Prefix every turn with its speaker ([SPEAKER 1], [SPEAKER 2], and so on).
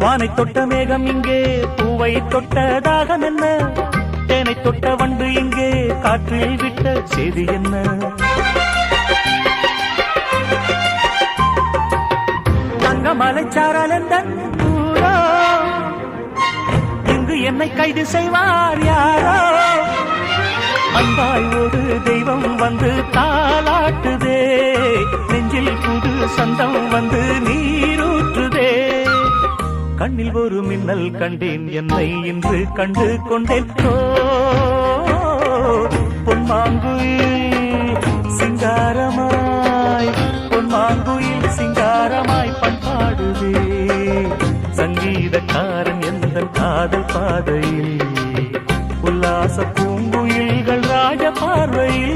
[SPEAKER 1] வானை தொட்ட மேகம் இங்கே பூவை தொட்ட தாகம் என்ன, தேனை தொட்ட வண்டு இங்கே காற்றில் விட்ட செய்தி என்ன. தங்க மலைச்சாரல் ஊரோ, இங்கு என்னை கைது செய்வார் யாரோ. அன்பாய் ஒரு தெய்வம் வந்து தாளாட்டுதே, நெஞ்சில் புது சந்தம் வந்து நீரூற்றுதே. கண்ணில் ஒரு மின்னல் கண்டேன், என்னை இன்று கண்டு கொண்டேன். பொன்மாங்குயில் சிங்காரமாய், பொன்மாங்குயில் சிங்காரமாய் பண்பாடுதே. சங்கீதக்காரன் எந்த காதல் பாதையில், உல்லாச பூங்குயில்கள் ராஜ பார்வையில்.